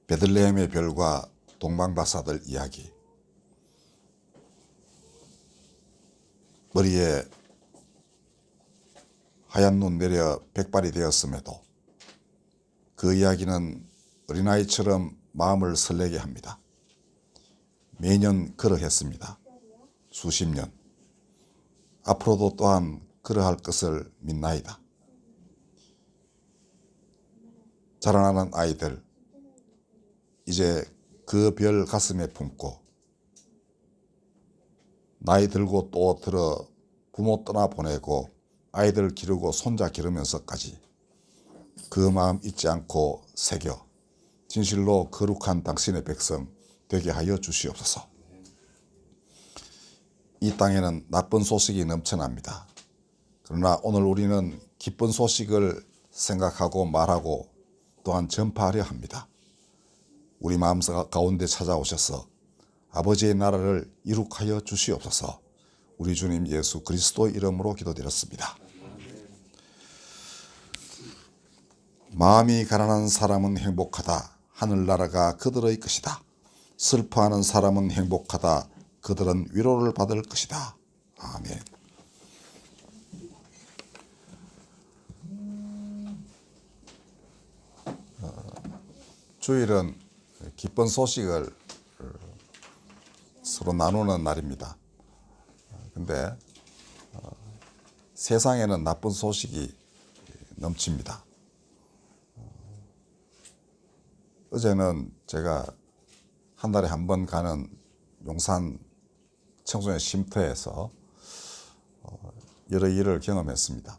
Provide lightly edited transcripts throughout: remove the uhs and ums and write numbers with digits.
베들레헴의 별과 동방박사들 이야기. 머리에 하얀 눈 내려 백발이 되었음에도 그 이야기는 어린아이처럼 마음을 설레게 합니다. 매년 그러했습니다. 수십 년. 앞으로도 또한 그러할 것을 믿나이다. 자라나는 아이들, 이제 그 별 가슴에 품고 나이 들고 또 들어 부모 떠나보내고 아이들 기르고 손자 기르면서까지 그 마음 잊지 않고 새겨 진실로 거룩한 당신의 백성 되게 하여 주시옵소서. 이 땅에는 나쁜 소식이 넘쳐납니다. 그러나 오늘 우리는 기쁜 소식을 생각하고 말하고 또한 전파하려 합니다. 우리 마음 가운데 찾아오셔서 아버지의 나라를 이룩하여 주시옵소서. 우리 주님 예수 그리스도 이름으로 기도드렸습니다. 마음이 가난한 사람은 행복하다. 하늘나라가 그들의 것이다. 슬퍼하는 사람은 행복하다. 그들은 위로를 받을 것이다. 아멘. 주일은 기쁜 소식을 서로 나누는 날입니다. 근데 세상에는 나쁜 소식이 넘칩니다. 어제는 제가 한 달에 한 번 가는 용산 청소년 쉼터에서 여러 일을 경험했습니다.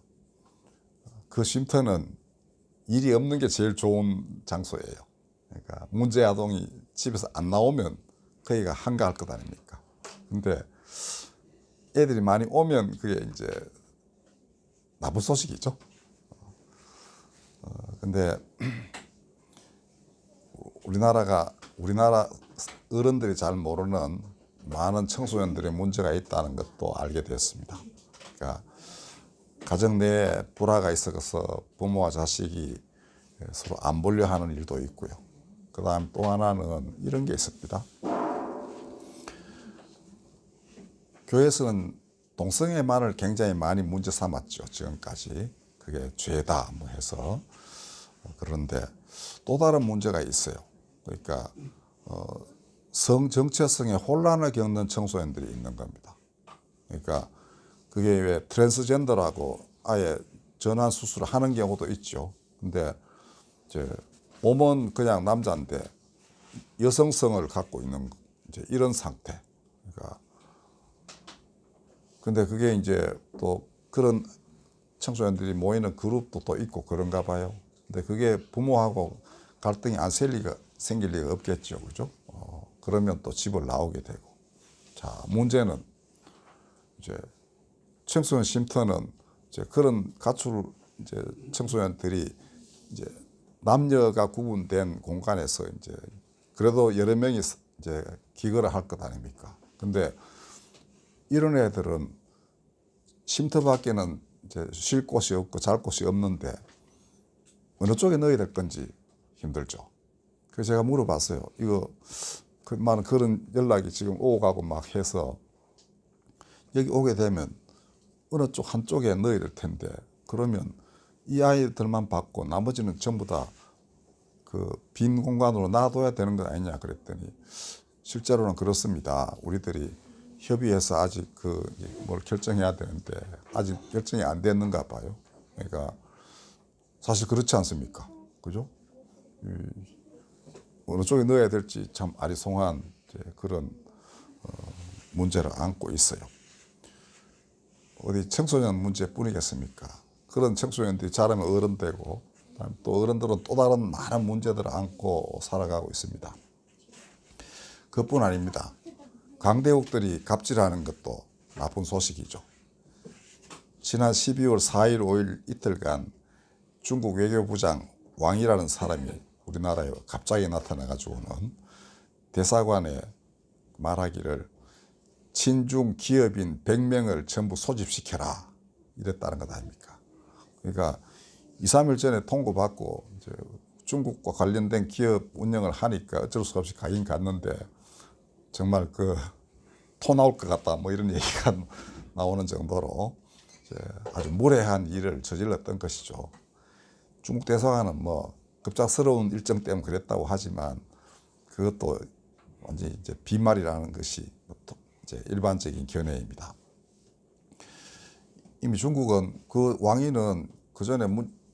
그 쉼터는 일이 없는 게 제일 좋은 장소예요. 그러니까 문제 아동이 집에서 안 나오면 거기가 한가할 것 아닙니까? 근데 애들이 많이 오면 그게 이제 나쁜 소식이죠. 근데 우리나라 어른들이 잘 모르는 많은 청소년들의 문제가 있다는 것도 알게 되었습니다. 그러니까 가정 내에 불화가 있어서 부모와 자식이 서로 안 보려 하는 일도 있고요. 그 다음 또 하나는 이런 게 있습니다. 교회에서는 동성애만을 굉장히 많이 문제 삼았죠. 지금까지. 그게 죄다 뭐 해서. 그런데 또 다른 문제가 있어요. 그러니까 성 정체성에 혼란을 겪는 청소년들이 있는 겁니다. 그러니까 그게 왜 트랜스젠더라고 아예 전환 수술을 하는 경우도 있죠. 근데 이제 몸은 그냥 남자인데 여성성을 갖고 있는 이제 이런 상태. 그러니까 근데 그게 이제 또 그런 청소년들이 모이는 그룹도 또 있고 그런가 봐요. 근데 그게 부모하고 갈등이 안 생길 리가 없겠죠. 그죠? 그러면 또 집을 나오게 되고. 자, 문제는 이제 청소년 쉼터는 이제 그런 가출 이제 청소년들이 이제 남녀가 구분된 공간에서 이제 그래도 여러 명이 이제 기거를 할 것 아닙니까? 근데 이런 애들은 쉼터 밖에는 이제 쉴 곳이 없고 잘 곳이 없는데 어느 쪽에 넣어야 될 건지 힘들죠. 그래서 제가 물어봤어요. 이거 많은 그런 연락이 지금 오고 가고 막 해서 여기 오게 되면 어느 쪽 한쪽에 넣어야 될 텐데 그러면 이 아이들만 받고 나머지는 전부 다 그 빈 공간으로 놔둬야 되는 거 아니냐 그랬더니 실제로는 그렇습니다. 우리들이 협의해서 아직 뭘 결정해야 되는데 아직 결정이 안 됐는가 봐요. 그러니까 사실 그렇지 않습니까? 그죠? 어느 쪽에 넣어야 될지 참 아리송한 그런 문제를 안고 있어요. 어디 청소년 문제뿐이겠습니까? 그런 청소년들이 자라면 어른 되고 또 어른들은 또 다른 많은 문제들을 안고 살아가고 있습니다. 그뿐 아닙니다. 강대국들이 갑질하는 것도 나쁜 소식이죠. 지난 12월 4일, 5일 이틀간 중국 외교부장 왕이라는 사람이 우리나라에 갑자기 나타나가지고는 대사관에 말하기를 친중 기업인 100명을 전부 소집시켜라 이랬다는 것 아닙니까? 그러니까 2, 3일 전에 통보받고 이제 중국과 관련된 기업 운영을 하니까 어쩔 수 없이 가긴 갔는데 정말 그 토 나올 것 같다 뭐 이런 얘기가 나오는 정도로 아주 무례한 일을 저질렀던 것이죠. 중국 대사관은 뭐 급작스러운 일정 때문에 그랬다고 하지만 그것도 완전히 이제 빈말이라는 것이 이제 일반적인 견해입니다. 이미 중국은 그 왕위는 그 전에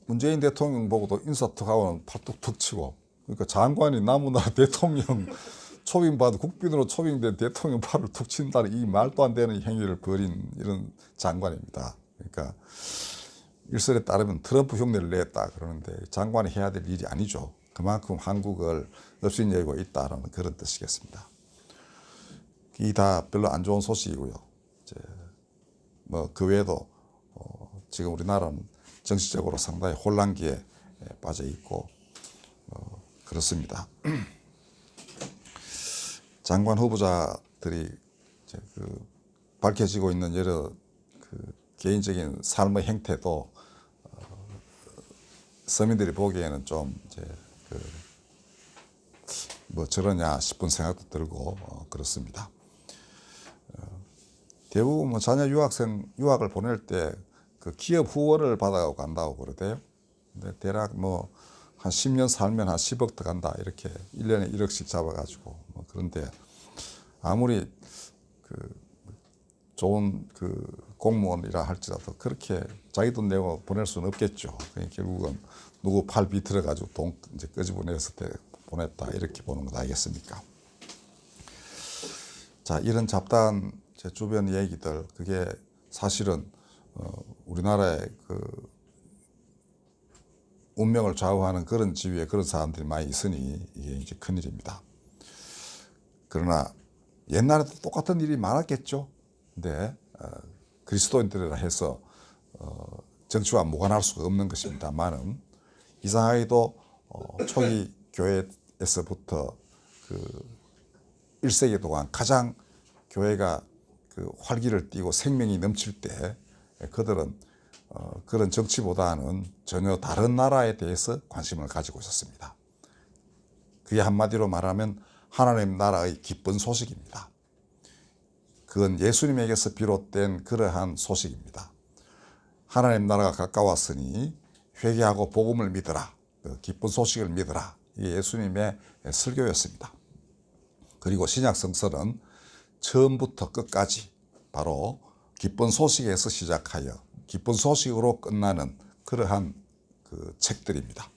문재인 대통령 보고도 인사특하고는 팔뚝 툭 치고, 그러니까 장관이 나무나 대통령 초빙받은 국빈으로 초빙된 대통령 팔을 툭 친다는 이 말도 안 되는 행위를 벌인 이런 장관입니다. 그러니까 일설에 따르면 트럼프 흉내를 냈다 그러는데 장관이 해야 될 일이 아니죠. 그만큼 한국을 업신여기고 있다는 그런 뜻이겠습니다. 이 다 별로 안 좋은 소식이고요. 뭐 그 외에도 지금 우리나라는 정치적으로 상당히 혼란기에 빠져 있고 그렇습니다. 장관 후보자들이 밝혀지고 있는 여러 개인적인 삶의 행태도 서민들이 보기에는 좀 뭐 저러냐 싶은 생각도 들고 그렇습니다. 대부분 뭐 자녀 유학을 보낼 때 그 기업 후원을 받아가고 간다고 그러대요. 근데 대략 뭐 한 10년 살면 한 10억 더 간다 이렇게 1년에 1억씩 잡아가지고 뭐 그런데 아무리 좋은 공무원이라 할지라도 그렇게 자기 돈 내고 보낼 수는 없겠죠. 그러니까 결국은 누구 팔 비틀어가지고 돈 이제 끄집어내서 보냈다 이렇게 보는 것 아니겠습니까? 자, 이런 잡다한 제 주변 얘기들, 그게 사실은 우리나라의 운명을 좌우하는 그런 지위에 그런 사람들이 많이 있으니 이게 이제 큰일입니다. 그러나 옛날에도 똑같은 일이 많았겠죠. 근데 그리스도인들이라 해서 정치와 무관할 수가 없는 것입니다만은 이상하게도 초기 교회에서부터 1세기 동안 가장 교회가 활기를 띠고 생명이 넘칠 때 그들은 그런 정치보다는 전혀 다른 나라에 대해서 관심을 가지고 있었습니다. 그게 한마디로 말하면 하나님 나라의 기쁜 소식입니다. 그건 예수님에게서 비롯된 그러한 소식입니다. 하나님 나라가 가까웠으니 회개하고 복음을 믿으라. 그 기쁜 소식을 믿으라. 이게 예수님의 설교였습니다. 그리고 신약 성서는 처음부터 끝까지 바로 기쁜 소식에서 시작하여 기쁜 소식으로 끝나는 그러한 책들입니다.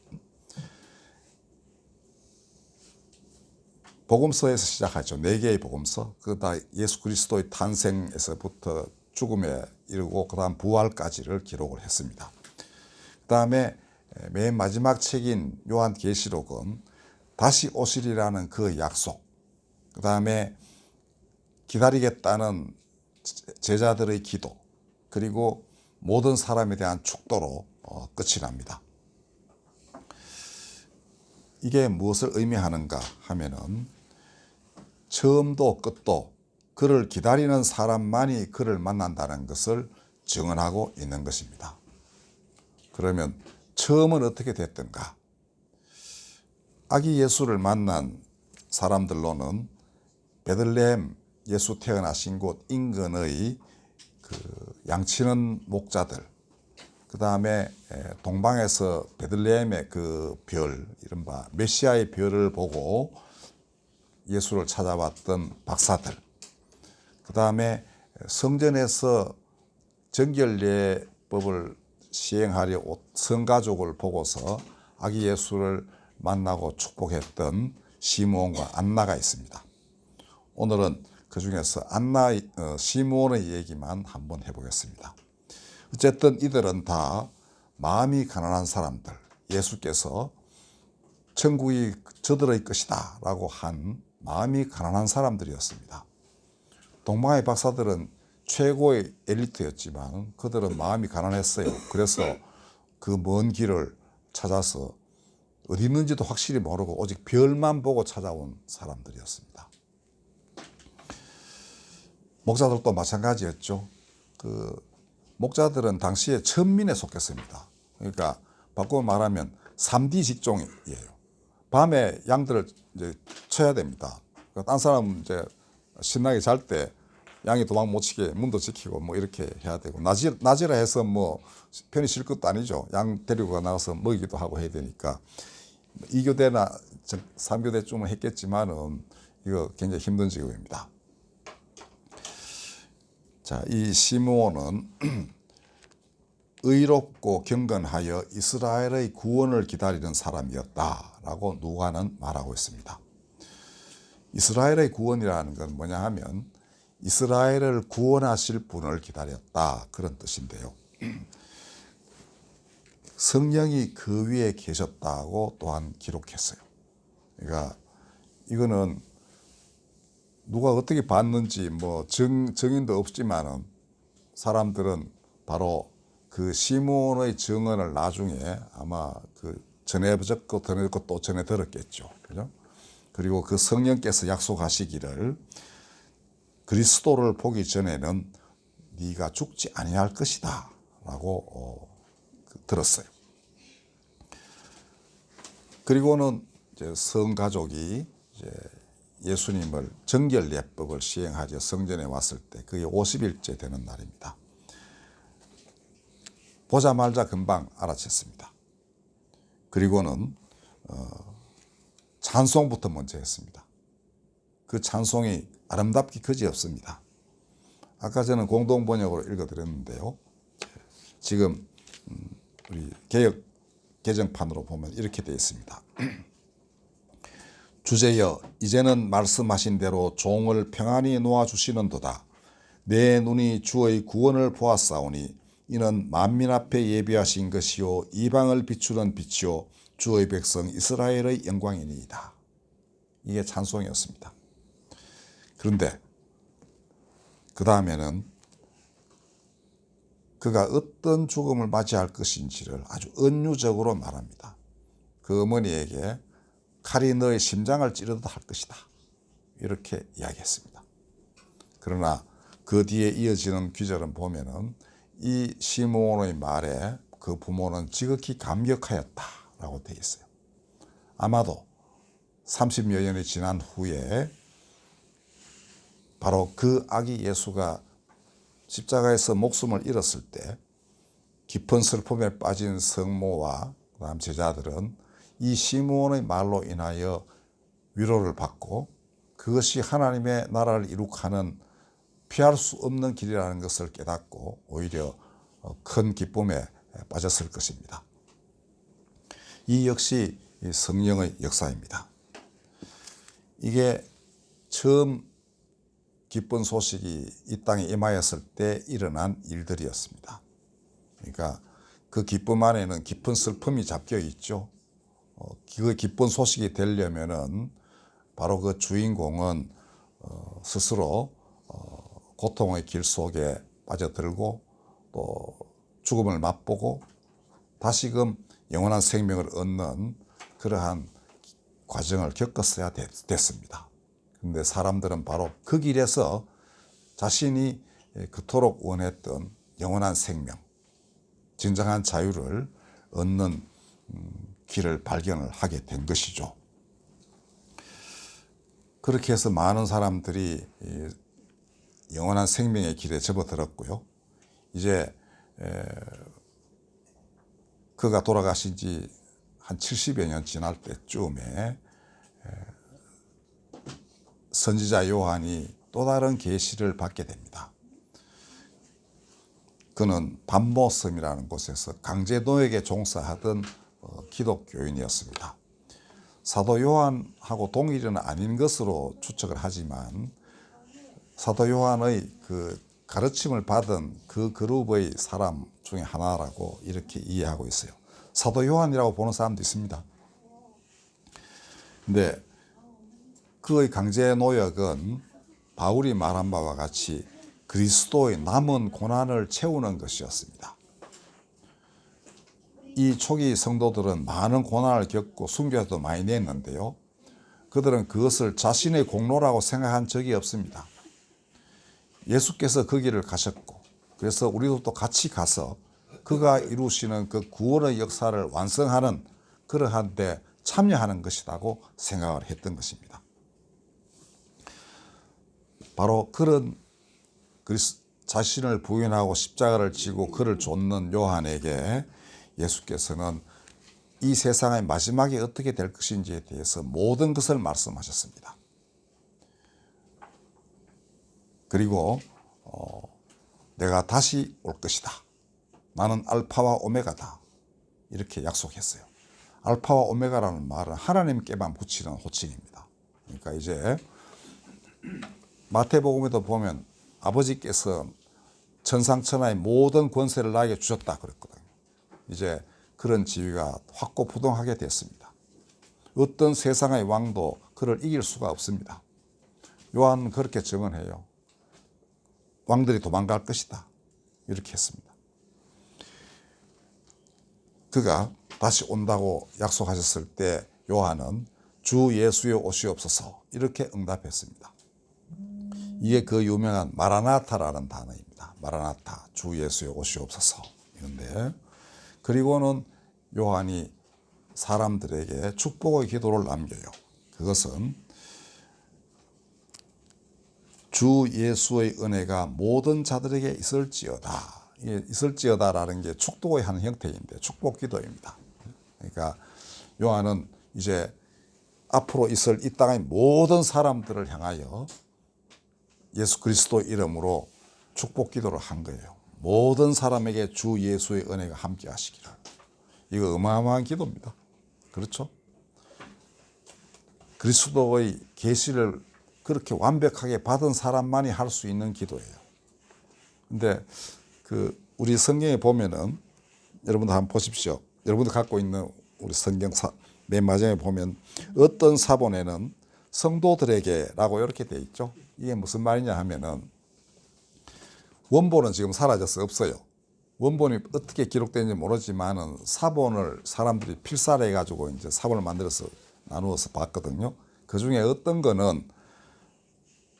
복음서에서 시작하죠. 4개의 복음서. 그다 예수 그리스도의 탄생에서부터 죽음에 이르고 그다음 부활까지를 기록을 했습니다. 그다음에 맨 마지막 책인 요한계시록은 다시 오시리라는 그 약속, 그다음에 기다리겠다는 제자들의 기도, 그리고 모든 사람에 대한 축도로 끝이 납니다. 이게 무엇을 의미하는가 하면은 처음도 끝도 그를 기다리는 사람만이 그를 만난다는 것을 증언하고 있는 것입니다. 그러면 처음은 어떻게 됐던가? 아기 예수를 만난 사람들로는 베들레헴, 예수 태어나신 곳 인근의 양치는 목자들, 그 다음에 동방에서 베들레헴의 별, 이른바 메시아의 별을 보고 예수를 찾아왔던 박사들, 그 다음에 성전에서 정결례법을 시행하려 성가족을 보고서 아기 예수를 만나고 축복했던 시므온과 안나가 있습니다. 오늘은 그 중에서 시므온의 얘기만 한번 해보겠습니다. 어쨌든 이들은 다 마음이 가난한 사람들, 예수께서 천국이 저들의 것이다 라고 한 마음이 가난한 사람들이었습니다. 동방의 박사들은 최고의 엘리트였지만 그들은 마음이 가난했어요. 그래서 그 먼 길을 찾아서 어디 있는지도 확실히 모르고 오직 별만 보고 찾아온 사람들이었습니다. 목자들도 마찬가지였죠. 목자들은 당시에 천민에 속했습니다. 그러니까 바꾸어 말하면 3D 직종이에요. 밤에 양들을 이제 쳐야 됩니다. 그러니까 딴 사람은 이제 신나게 잘 때 양이 도망 못 치게 문도 지키고 뭐 이렇게 해야 되고, 낮이라 해서 뭐 편히 쉴 것도 아니죠. 양 데리고 나가서 먹이기도 하고 해야 되니까 2교대나 3교대쯤은 했겠지만은 이거 굉장히 힘든 직업입니다. 자, 이 시므온은 의롭고 경건하여 이스라엘의 구원을 기다리는 사람이었다라고 누가는 말하고 있습니다. 이스라엘의 구원이라는 건 뭐냐 하면 이스라엘을 구원하실 분을 기다렸다, 그런 뜻인데요. 성령이 그 위에 계셨다고 또한 기록했어요. 그러니까 이거는 누가 어떻게 봤는지 뭐 증인도 없지만은 사람들은 바로 그 시므온의 증언을 나중에 아마 그 전해졌고 또 전해 들었겠죠. 그죠? 그리고 그 성령께서 약속하시기를 그리스도를 보기 전에는 네가 죽지 아니할 것이다 라고 들었어요. 그리고는 이제 성가족이 이제 예수님을 정결예법을 시행하죠. 성전에 왔을 때 그게 50일째 되는 날입니다. 보자마자 금방 알아챘습니다. 그리고는 찬송부터 먼저 했습니다. 그 찬송이 아름답기 그지없습니다. 아까 저는 공동번역으로 읽어드렸는데요. 지금 우리 개역 개정판으로 보면 이렇게 되어 있습니다. 주제여, 이제는 말씀하신 대로 종을 평안히 놓아주시는도다. 내 눈이 주의 구원을 보았사오니 이는 만민 앞에 예비하신 것이요 이방을 비추는 빛이요 주의 백성 이스라엘의 영광이니이다. 이게 찬송이었습니다. 그런데 그 다음에는 그가 어떤 죽음을 맞이할 것인지를 아주 은유적으로 말합니다. 그 어머니에게 칼이 너의 심장을 찌르듯 할 것이다, 이렇게 이야기했습니다. 그러나 그 뒤에 이어지는 귀절은 보면은 이 시므온의 말에 그 부모는 지극히 감격하였다라고 되어 있어요. 아마도 30여 년이 지난 후에 바로 그 아기 예수가 십자가에서 목숨을 잃었을 때 깊은 슬픔에 빠진 성모와 그다음 제자들은 이 시므온의 말로 인하여 위로를 받고 그것이 하나님의 나라를 이룩하는 피할 수 없는 길이라는 것을 깨닫고 오히려 큰 기쁨에 빠졌을 것입니다. 이 역시 성령의 역사입니다. 이게 처음 기쁜 소식이 이 땅에 임하였을 때 일어난 일들이었습니다. 그러니까 그 기쁨 안에는 깊은 슬픔이 잡혀 있죠. 그 기쁜 소식이 되려면은 바로 그 주인공은 스스로 고통의 길 속에 빠져들고 또 죽음을 맛보고 다시금 영원한 생명을 얻는 그러한 과정을 겪었어야 됐습니다. 그런데 사람들은 바로 그 길에서 자신이 그토록 원했던 영원한 생명, 진정한 자유를 얻는 길을 발견을 하게 된 것이죠. 그렇게 해서 많은 사람들이 영원한 생명의 길에 접어들었고요. 이제 그가 돌아가신 지 한 70여 년 지날 때쯤에 선지자 요한이 또 다른 계시를 받게 됩니다. 그는 반모섬이라는 곳에서 강제노역에 종사하던 기독교인이었습니다. 사도 요한하고 동일은 아닌 것으로 추측을 하지만 사도 요한의 그 가르침을 받은 그 그룹의 사람 중에 하나라고 이렇게 이해하고 있어요. 사도 요한이라고 보는 사람도 있습니다. 근데 그의 강제 노역은 바울이 말한 바와 같이 그리스도의 남은 고난을 채우는 것이었습니다. 이 초기 성도들은 많은 고난을 겪고 순교도 많이 냈는데요. 그들은 그것을 자신의 공로라고 생각한 적이 없습니다. 예수께서 그 길을 가셨고 그래서 우리도 또 같이 가서 그가 이루시는 그 구원의 역사를 완성하는 그러한데 참여하는 것이라고 생각을 했던 것입니다. 바로 그런 자신을 부인하고 십자가를 지고 그를 좇는 요한에게 예수께서는 이 세상의 마지막이 어떻게 될 것인지에 대해서 모든 것을 말씀하셨습니다. 그리고 내가 다시 올 것이다. 나는 알파와 오메가다. 이렇게 약속했어요. 알파와 오메가라는 말은 하나님께만 붙이는 호칭입니다. 그러니까 이제 마태복음에도 보면 아버지께서 천상천하의 모든 권세를 나에게 주셨다 그랬거든요. 이제 그런 지위가 확고부동하게 됐습니다. 어떤 세상의 왕도 그를 이길 수가 없습니다. 요한은 그렇게 증언해요. 왕들이 도망갈 것이다. 이렇게 했습니다. 그가 다시 온다고 약속하셨을 때 요한은 주 예수여 오시옵소서 이렇게 응답했습니다. 이게 그 유명한 마라나타라는 단어입니다. 마라나타, 주 예수여 오시옵소서. 이건데 그리고는 요한이 사람들에게 축복의 기도를 남겨요. 그것은 주 예수의 은혜가 모든 자들에게 있을지어다. 이게 있을지어다라는 게 축복의 한 형태인데 축복 기도입니다. 그러니까 요한은 이제 앞으로 있을 이 땅의 모든 사람들을 향하여 예수 그리스도 이름으로 축복 기도를 한 거예요. 모든 사람에게 주 예수의 은혜가 함께 하시기를. 이거 어마어마한 기도입니다. 그렇죠? 그리스도의 계시를 그렇게 완벽하게 받은 사람만이 할 수 있는 기도예요. 근데 우리 성경에 보면은 여러분들 한번 보십시오. 여러분들 갖고 있는 우리 성경 맨 마지막에 보면 어떤 사본에는 성도들에게라고 이렇게 돼 있죠. 이게 무슨 말이냐 하면은 원본은 지금 사라져서 없어요. 원본이 어떻게 기록되는지 모르지만은 사본을 사람들이 필사를 해가지고 이제 사본을 만들어서 나누어서 봤거든요. 그 중에 어떤 거는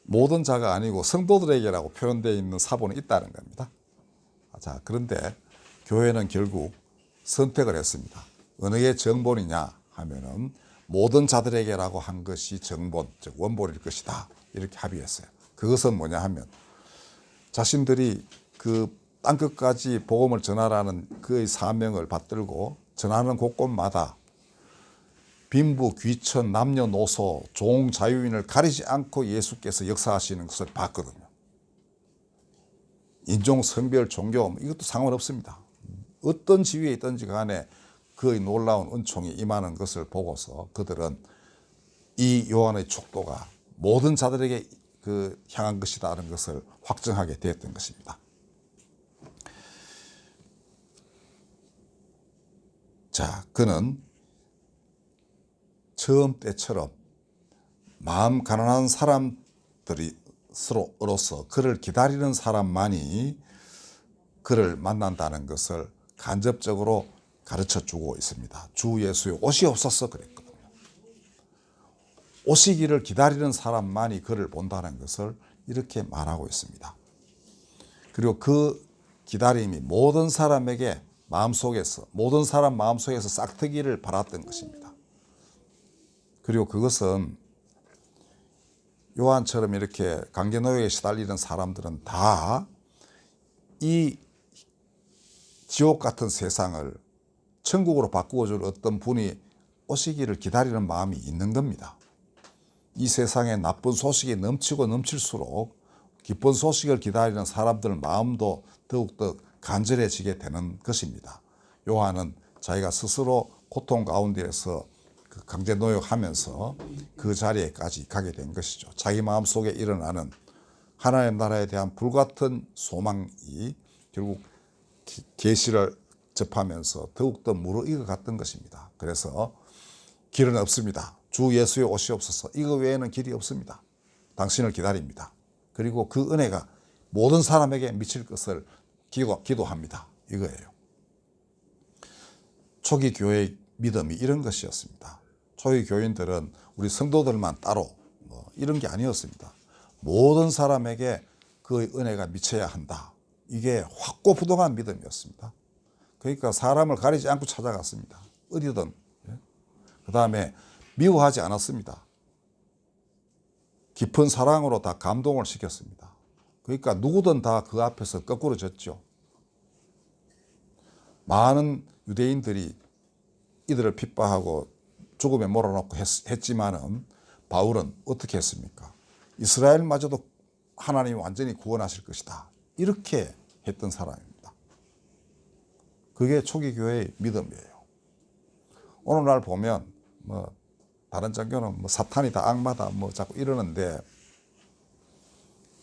모든 자가 아니고 성도들에게라고 표현되어 있는 사본이 있다는 겁니다. 자, 그런데 교회는 결국 선택을 했습니다. 어느 게 정본이냐 하면은 모든 자들에게라고 한 것이 정본, 즉 원본일 것이다. 이렇게 합의했어요. 그것은 뭐냐 하면 자신들이 그 땅끝까지 복음을 전하라는 그의 사명을 받들고 전하는 곳곳마다 빈부, 귀천, 남녀노소, 종, 자유인을 가리지 않고 예수께서 역사하시는 것을 봤거든요. 인종, 성별, 종교 이것도 상관없습니다. 어떤 지위에 있든지 간에 그의 놀라운 은총이 임하는 것을 보고서 그들은 이 요한의 축도가 모든 자들에게 향한 것이다라는 것을 확정하게 되었던 것입니다. 자, 그는 처음 때처럼 마음 가난한 사람들로서 그를 기다리는 사람만이 그를 만난다는 것을 간접적으로 가르쳐 주고 있습니다. 주 예수의 오시옵소서 그랬거든요. 오시기를 기다리는 사람만이 그를 본다는 것을 이렇게 말하고 있습니다. 그리고 그 기다림이 모든 사람에게 모든 사람 마음속에서 싹트기를 바랐던 것입니다. 그리고 그것은 요한처럼 이렇게 관계노예에 시달리는 사람들은 다 이 지옥 같은 세상을 천국으로 바꾸어줄 어떤 분이 오시기를 기다리는 마음이 있는 겁니다. 이 세상에 나쁜 소식이 넘치고 넘칠수록 기쁜 소식을 기다리는 사람들 마음도 더욱더 간절해지게 되는 것입니다. 요한은 자기가 스스로 고통 가운데에서 강제 노역하면서 그 자리에까지 가게 된 것이죠. 자기 마음속에 일어나는 하나님 나라에 대한 불같은 소망이 결국 계시를 접하면서 더욱더 무르익어갔던 것입니다. 그래서 길은 없습니다. 주 예수의 오시옵소서. 이거 외에는 길이 없습니다. 당신을 기다립니다. 그리고 그 은혜가 모든 사람에게 미칠 것을 기도합니다. 이거예요. 초기 교회의 믿음이 이런 것이었습니다. 초기 교인들은 우리 성도들만 따로 이런 게 아니었습니다. 모든 사람에게 그의 은혜가 미쳐야 한다. 이게 확고부동한 믿음이었습니다. 그러니까 사람을 가리지 않고 찾아갔습니다. 어디든. 그 다음에 미워하지 않았습니다. 깊은 사랑으로 다 감동을 시켰습니다. 그러니까 누구든 다 그 앞에서 거꾸로 졌죠. 많은 유대인들이 이들을 핍박하고 죽음에 몰아넣고 했지만은 바울은 어떻게 했습니까? 이스라엘마저도 하나님이 완전히 구원하실 것이다. 이렇게 했던 사람입니다. 그게 초기 교회의 믿음이에요. 오늘날 보면 뭐 다른 종교는 뭐 사탄이다, 악마다 뭐 자꾸 이러는데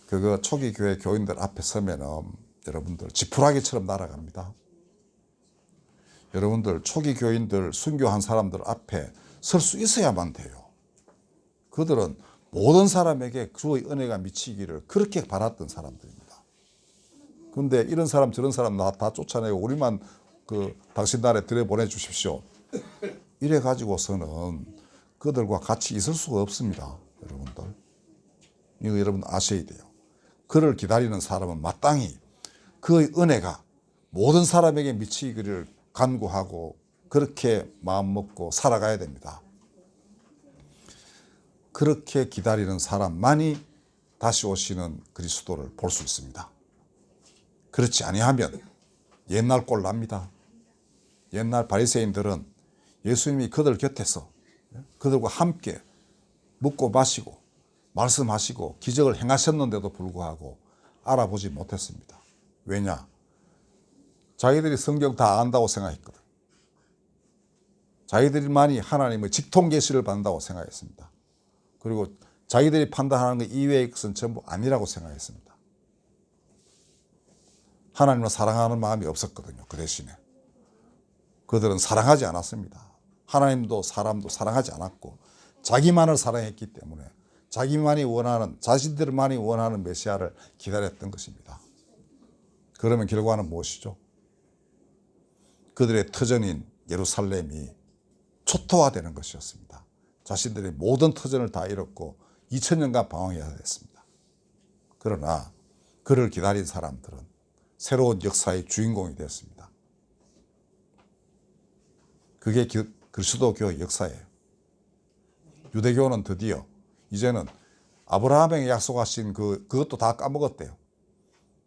그거 초기 교회 교인들 앞에 서면은 여러분들 지푸라기처럼 날아갑니다. 여러분들 초기 교인들 순교한 사람들 앞에 설 수 있어야만 돼요. 그들은 모든 사람에게 주의 은혜가 미치기를 그렇게 바랐던 사람들입니다. 그런데 이런 사람 저런 사람 다 쫓아내고 우리만 당신 나라에 들여보내 주십시오. 이래 가지고서는 그들과 같이 있을 수가 없습니다. 여러분들. 이거 여러분 아셔야 돼요. 그를 기다리는 사람은 마땅히 그의 은혜가 모든 사람에게 미치기를 간구하고 그렇게 마음먹고 살아가야 됩니다. 그렇게 기다리는 사람만이 다시 오시는 그리스도를 볼 수 있습니다. 그렇지 아니하면 옛날 꼴 납니다. 옛날 바리새인들은 예수님이 그들 곁에서 그들과 함께 먹고 마시고 말씀하시고 기적을 행하셨는데도 불구하고 알아보지 못했습니다. 왜냐? 자기들이 성경 다 안다고 생각했거든. 자기들만이 하나님의 직통 계시를 받는다고 생각했습니다. 그리고 자기들이 판단하는 것 이외의 것은 전부 아니라고 생각했습니다. 하나님을 사랑하는 마음이 없었거든요. 그 대신에 그들은 사랑하지 않았습니다. 하나님도 사람도 사랑하지 않았고 자기만을 사랑했기 때문에 자기만이 원하는, 자신들만이 원하는 메시아를 기다렸던 것입니다. 그러면 결과는 무엇이죠? 그들의 터전인 예루살렘이 초토화되는 것이었습니다. 자신들의 모든 터전을 다 잃었고 2000년간 방황해야 됐습니다. 그러나 그를 기다린 사람들은 새로운 역사의 주인공이 되었습니다. 그게 그리스도교 역사예요. 유대교는 드디어 이제는 아브라함에게 약속하신 그것도 다 까먹었대요.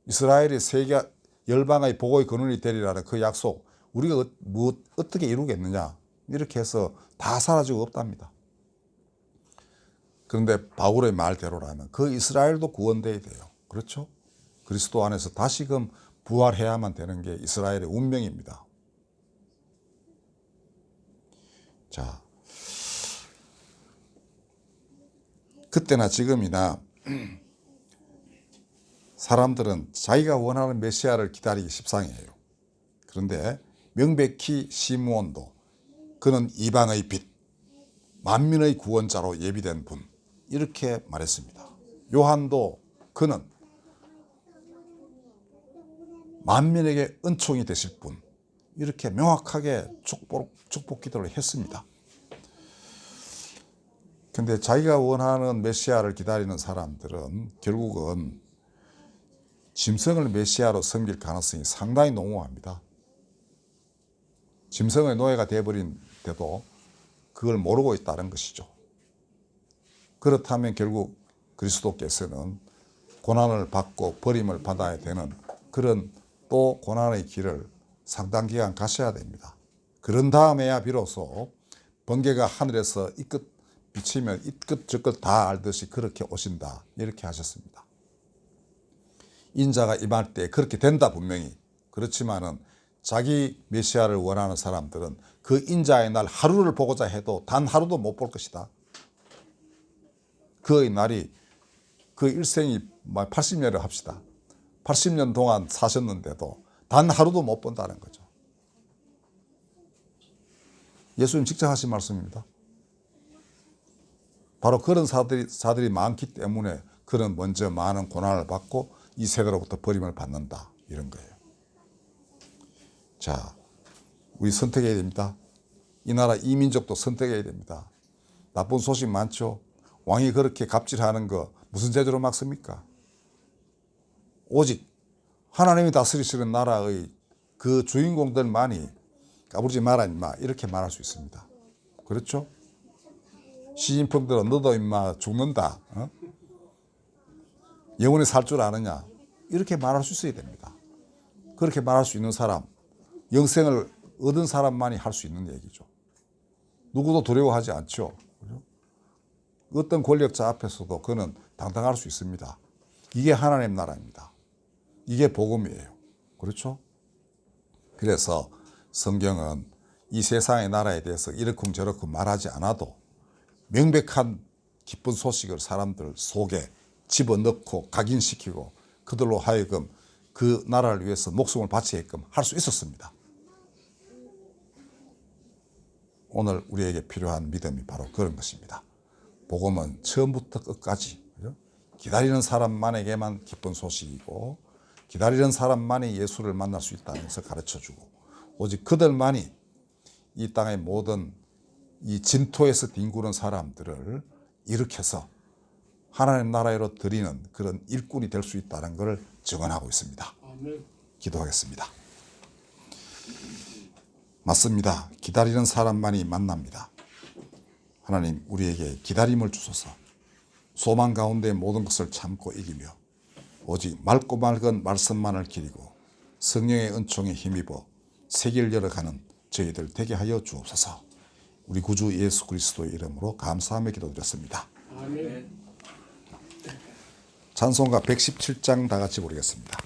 이스라엘이 세계 열방의 복의 근원이 되리라는 그 약속 우리가 어떻게 이루겠느냐 이렇게 해서 다 사라지고 없답니다. 그런데 바울의 말대로라면 그 이스라엘도 구원돼야 돼요. 그렇죠? 그리스도 안에서 다시금 부활해야만 되는 게 이스라엘의 운명입니다. 자, 그때나 지금이나 사람들은 자기가 원하는 메시아를 기다리기 십상이에요. 그런데 명백히 시므온도 그는 이방의 빛, 만민의 구원자로 예비된 분 이렇게 말했습니다. 요한도 그는 만민에게 은총이 되실 분 이렇게 명확하게 축복 기도를 했습니다. 근데 자기가 원하는 메시아를 기다리는 사람들은 결국은 짐승을 메시아로 섬길 가능성이 상당히 농후합니다. 짐승의 노예가 되어버린데도 그걸 모르고 있다는 것이죠. 그렇다면 결국 그리스도께서는 고난을 받고 버림을 받아야 되는 그런 또 고난의 길을 상당 기간 가셔야 됩니다. 그런 다음에야 비로소 번개가 하늘에서 이 끝 비치면 이 끝 저 끝 다 알듯이 그렇게 오신다 이렇게 하셨습니다. 인자가 임할 때 그렇게 된다 분명히. 그렇지만은 자기 메시아를 원하는 사람들은 그 인자의 날 하루를 보고자 해도 단 하루도 못 볼 것이다. 그의 날이 그 일생이 80년을 합시다. 80년 동안 사셨는데도 단 하루도 못 본다는 거죠. 예수님 직접 하신 말씀입니다. 바로 그런 자들이 많기 때문에 그는 먼저 많은 고난을 받고 이 세대로부터 버림을 받는다 이런 거예요. 자, 우리 선택해야 됩니다. 이 나라 이 민족도 선택해야 됩니다. 나쁜 소식 많죠. 왕이 그렇게 갑질하는 거 무슨 재주로 막습니까? 오직 하나님이 다스리시는 나라의 그 주인공들만이 까불지 마라 임마 이렇게 말할 수 있습니다. 그렇죠? 시진핑들은 너도 임마 죽는다. 어? 영원히 살 줄 아느냐. 이렇게 말할 수 있어야 됩니다. 그렇게 말할 수 있는 사람, 영생을 얻은 사람만이 할 수 있는 얘기죠. 누구도 두려워하지 않죠. 그렇죠? 어떤 권력자 앞에서도 그는 당당할 수 있습니다. 이게 하나님 나라입니다. 이게 복음이에요. 그렇죠? 그래서 성경은 이 세상의 나라에 대해서 이러쿵 저러쿵 말하지 않아도 명백한 기쁜 소식을 사람들 속에 집어넣고 각인시키고 그들로 하여금 그 나라를 위해서 목숨을 바치게끔 할 수 있었습니다. 오늘 우리에게 필요한 믿음이 바로 그런 것입니다. 복음은 처음부터 끝까지 기다리는 사람만에게만 기쁜 소식이고 기다리는 사람만이 예수를 만날 수 있다면서 가르쳐주고 오직 그들만이 이 땅의 모든 이 진토에서 뒹구는 사람들을 일으켜서 하나님 나라로 드리는 그런 일꾼이 될 수 있다는 것을 증언하고 있습니다. 기도하겠습니다. 맞습니다. 기다리는 사람만이 만납니다. 하나님 우리에게 기다림을 주소서. 소망 가운데 모든 것을 참고 이기며 오직 맑고 맑은 말씀만을 기리고 성령의 은총에 힘입어 세계를 열어가는 저희들 되게 하여 주옵소서. 우리 구주 예수 그리스도의 이름으로 감사하며 기도드렸습니다. 아멘. 찬송가 117장 다 같이 부르겠습니다.